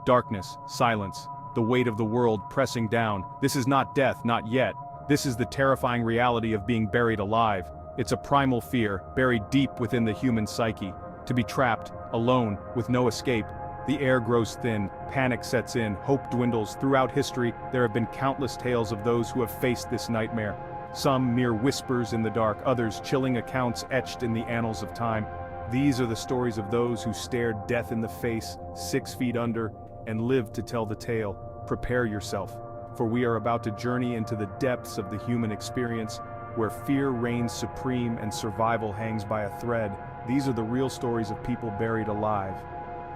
Darkness, silence, the weight of the world pressing down. This is not death, not yet. This is the terrifying reality of being buried alive. It's a primal fear, buried deep within the human psyche. To be trapped, alone, with no escape. The air grows thin, panic sets in, hope dwindles. Throughout history, there have been countless tales of those who have faced this nightmare. Some mere whispers in the dark, others chilling accounts etched in the annals of time. These are the stories of those who stared death in the face, 6 feet under, and lived to tell the tale. Prepare yourself, for we are about to journey into the depths of the human experience, where fear reigns supreme and survival hangs by a thread. These are the real stories of people buried alive.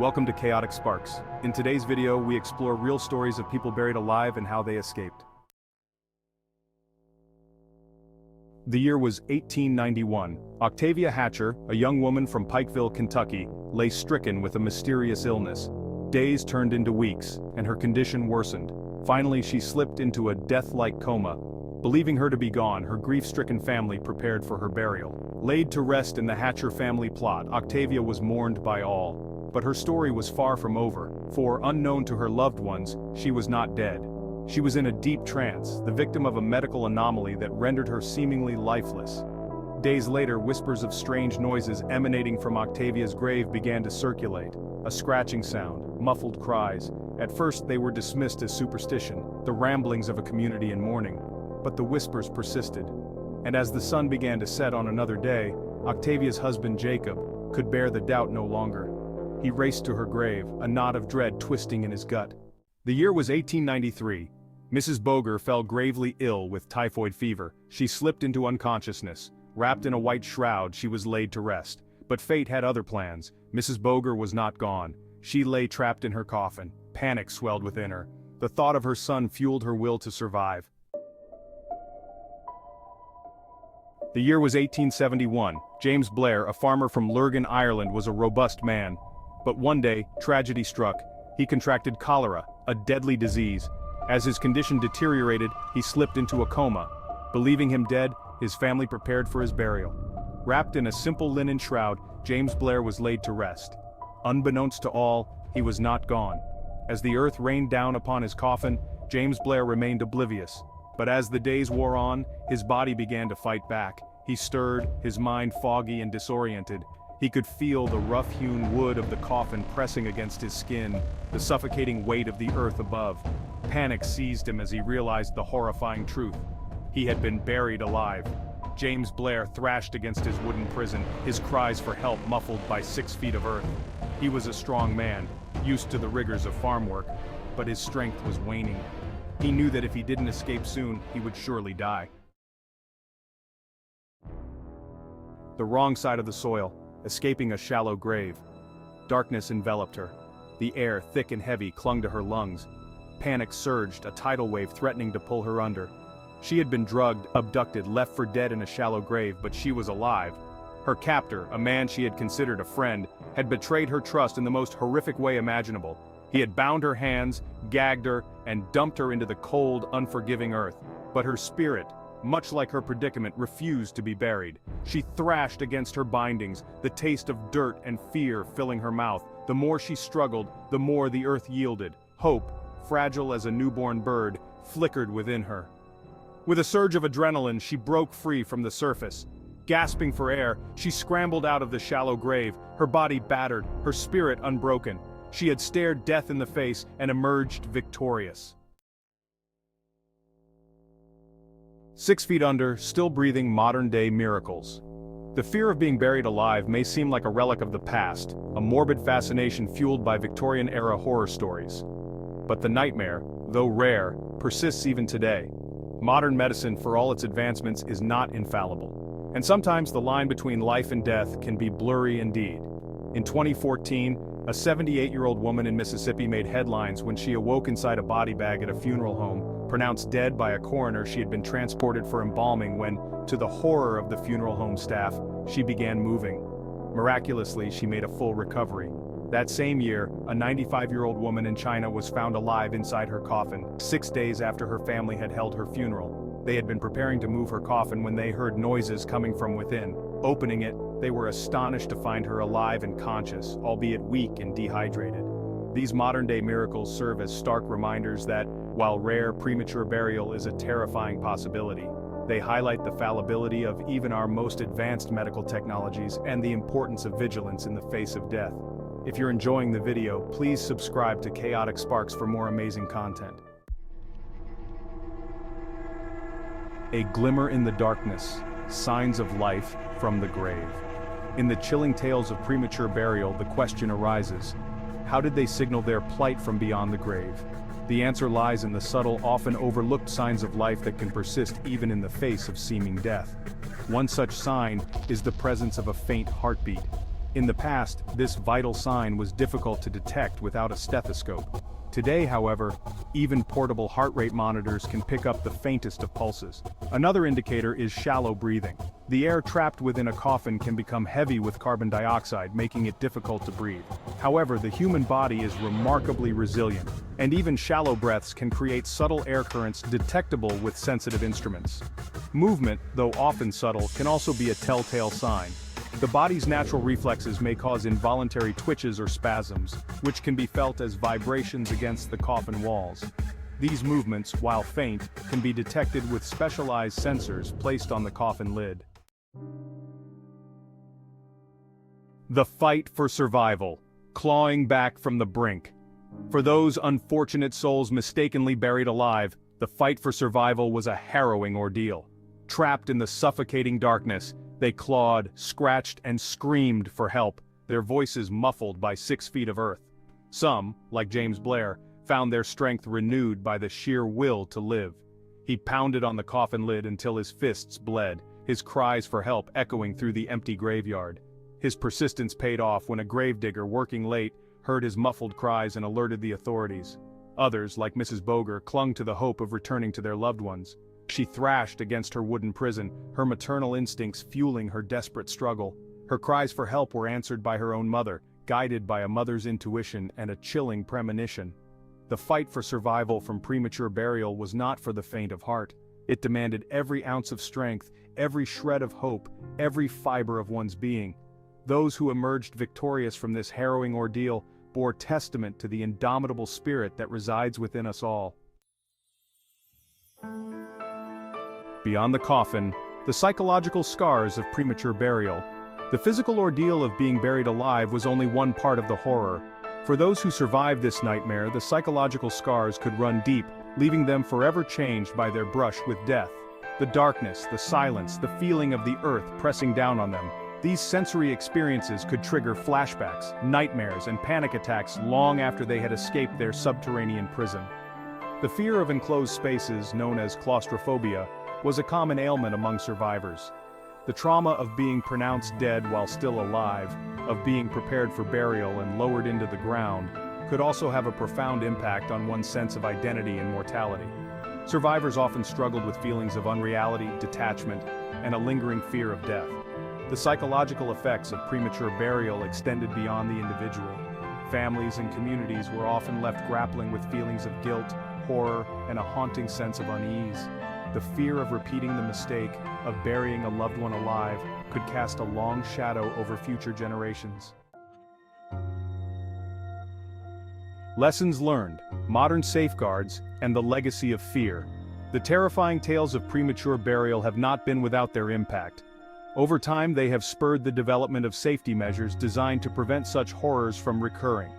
Welcome to Chaotic Sparks. In today's video, we explore real stories of people buried alive and how they escaped. The year was 1891. Octavia Hatcher, a young woman from Pikeville, Kentucky, lay stricken with a mysterious illness. Days turned into weeks, and her condition worsened. Finally, she slipped into a death-like coma. Believing her to be gone, her grief-stricken family prepared for her burial. Laid to rest in the Hatcher family plot, Octavia was mourned by all. But her story was far from over, for, unknown to her loved ones, she was not dead. She was in a deep trance, the victim of a medical anomaly that rendered her seemingly lifeless. Days later, whispers of strange noises emanating from Octavia's grave began to circulate. A scratching sound, muffled cries. At first they were dismissed as superstition, the ramblings of a community in mourning. But the whispers persisted. And as the sun began to set on another day, Octavia's husband Jacob could bear the doubt no longer. He raced to her grave, a knot of dread twisting in his gut. The year was 1893. Mrs. Boger fell gravely ill with typhoid fever. She slipped into unconsciousness. Wrapped in a white shroud, she was laid to rest. But fate had other plans. Mrs. Boger was not gone. She lay trapped in her coffin. Panic swelled within her. The thought of her son fueled her will to survive. The year was 1871. James Blair, a farmer from Lurgan, Ireland, was a robust man. But one day, tragedy struck. He contracted cholera, a deadly disease. As his condition deteriorated, he slipped into a coma. Believing him dead, his family prepared for his burial. Wrapped in a simple linen shroud, James Blair was laid to rest. Unbeknownst to all, he was not gone. As the earth rained down upon his coffin, James Blair remained oblivious. But as the days wore on, his body began to fight back. He stirred, his mind foggy and disoriented. He could feel the rough-hewn wood of the coffin pressing against his skin, the suffocating weight of the earth above. Panic seized him as he realized the horrifying truth. He had been buried alive. James Blair thrashed against his wooden prison, his cries for help muffled by 6 feet of earth. He was a strong man, used to the rigors of farm work, but his strength was waning. He knew that if he didn't escape soon, he would surely die. The wrong side of the soil, escaping a shallow grave. Darkness enveloped her. The air, thick and heavy, clung to her lungs. Panic surged, a tidal wave threatening to pull her under. She had been drugged, abducted, left for dead in a shallow grave, but she was alive. Her captor, a man she had considered a friend, had betrayed her trust in the most horrific way imaginable. He had bound her hands, gagged her, and dumped her into the cold, unforgiving earth. But her spirit, much like her predicament, refused to be buried. She thrashed against her bindings, the taste of dirt and fear filling her mouth. The more she struggled, the more the earth yielded. Hope, fragile as a newborn bird, flickered within her. With a surge of adrenaline, she broke free from the surface. Gasping for air, she scrambled out of the shallow grave, her body battered, her spirit unbroken. She had stared death in the face and emerged victorious. 6 feet under, still breathing modern-day miracles. The fear of being buried alive may seem like a relic of the past, a morbid fascination fueled by Victorian-era horror stories. But the nightmare, though rare, persists even today. Modern medicine, for all its advancements, is not infallible. And sometimes the line between life and death can be blurry indeed. In 2014, a 78-year-old woman in Mississippi made headlines when she awoke inside a body bag at a funeral home, pronounced dead by a coroner. She had been transported for embalming when, to the horror of the funeral home staff, she began moving. Miraculously, she made a full recovery. That same year, a 95-year-old woman in China was found alive inside her coffin, 6 days after her family had held her funeral. They had been preparing to move her coffin when they heard noises coming from within. Opening it, they were astonished to find her alive and conscious, albeit weak and dehydrated. These modern-day miracles serve as stark reminders that, while rare, premature burial is a terrifying possibility, they highlight the fallibility of even our most advanced medical technologies and the importance of vigilance in the face of death. If you're enjoying the video, please subscribe to Chaotic Sparks for more amazing content. A glimmer in the darkness, signs of life from the grave. In the chilling tales of premature burial, the question arises, how did they signal their plight from beyond the grave? The answer lies in the subtle, often overlooked signs of life that can persist even in the face of seeming death. One such sign is the presence of a faint heartbeat. In the past, this vital sign was difficult to detect without a stethoscope. Today, however, even portable heart rate monitors can pick up the faintest of pulses. Another indicator is shallow breathing. The air trapped within a coffin can become heavy with carbon dioxide, making it difficult to breathe. However, the human body is remarkably resilient, and even shallow breaths can create subtle air currents detectable with sensitive instruments. Movement, though often subtle, can also be a telltale sign. The body's natural reflexes may cause involuntary twitches or spasms, which can be felt as vibrations against the coffin walls. These movements, while faint, can be detected with specialized sensors placed on the coffin lid. The fight for survival, clawing back from the brink. For those unfortunate souls mistakenly buried alive, the fight for survival was a harrowing ordeal. Trapped in the suffocating darkness, they clawed, scratched, and screamed for help, their voices muffled by 6 feet of earth. Some, like James Blair, found their strength renewed by the sheer will to live. He pounded on the coffin lid until his fists bled, his cries for help echoing through the empty graveyard. His persistence paid off when a gravedigger working late heard his muffled cries and alerted the authorities. Others, like Mrs. Boger, clung to the hope of returning to their loved ones. She thrashed against her wooden prison, her maternal instincts fueling her desperate struggle. Her cries for help were answered by her own mother, guided by a mother's intuition and a chilling premonition. The fight for survival from premature burial was not for the faint of heart. It demanded every ounce of strength, every shred of hope, every fiber of one's being. Those who emerged victorious from this harrowing ordeal bore testament to the indomitable spirit that resides within us all. Beyond the coffin, the psychological scars of premature burial. The physical ordeal of being buried alive was only one part of the horror. For those who survived this nightmare, the psychological scars could run deep, leaving them forever changed by their brush with death. The darkness, the silence, the feeling of the earth pressing down on them. These sensory experiences could trigger flashbacks, nightmares, and panic attacks long after they had escaped their subterranean prison. The fear of enclosed spaces, known as claustrophobia, was a common ailment among survivors. The trauma of being pronounced dead while still alive, of being prepared for burial and lowered into the ground, could also have a profound impact on one's sense of identity and mortality. Survivors often struggled with feelings of unreality, detachment, and a lingering fear of death. The psychological effects of premature burial extended beyond the individual. Families and communities were often left grappling with feelings of guilt, horror, and a haunting sense of unease. The fear of repeating the mistake of burying a loved one alive could cast a long shadow over future generations. Lessons learned, modern safeguards, and the legacy of fear. The terrifying tales of premature burial have not been without their impact. Over time, they have spurred the development of safety measures designed to prevent such horrors from recurring.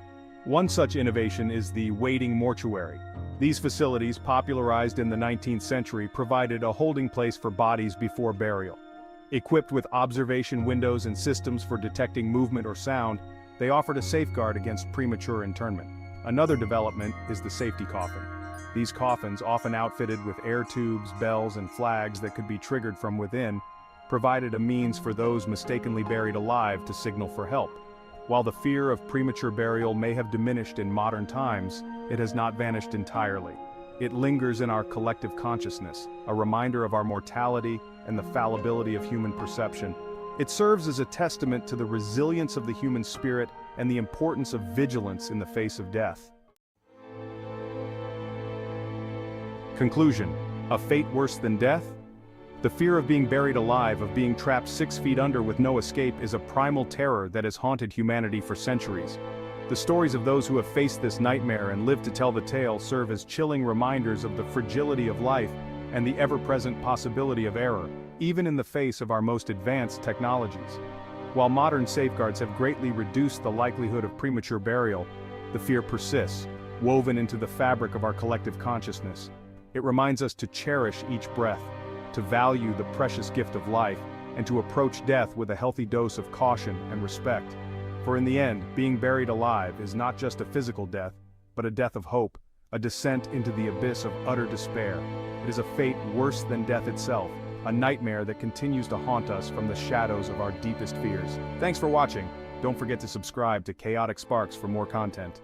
One such innovation is the waiting mortuary. These facilities, popularized in the 19th century, provided a holding place for bodies before burial. Equipped with observation windows and systems for detecting movement or sound, they offered a safeguard against premature interment. Another development is the safety coffin. These coffins, often outfitted with air tubes, bells, and flags that could be triggered from within, provided a means for those mistakenly buried alive to signal for help. While the fear of premature burial may have diminished in modern times, it has not vanished entirely. It lingers in our collective consciousness, a reminder of our mortality and the fallibility of human perception. It serves as a testament to the resilience of the human spirit and the importance of vigilance in the face of death. Conclusion: a fate worse than death? The fear of being buried alive, of being trapped 6 feet under with no escape, is a primal terror that has haunted humanity for centuries. The stories of those who have faced this nightmare and lived to tell the tale serve as chilling reminders of the fragility of life and the ever-present possibility of error, even in the face of our most advanced technologies. While modern safeguards have greatly reduced the likelihood of premature burial, the fear persists, woven into the fabric of our collective consciousness. It reminds us to cherish each breath, to value the precious gift of life, and to approach death with a healthy dose of caution and respect. For in the end, being buried alive is not just a physical death, but a death of hope, a descent into the abyss of utter despair. It is a fate worse than death itself, a nightmare that continues to haunt us from the shadows of our deepest fears. Thanks for watching. Don't forget to subscribe to Chaotic Sparks for more content.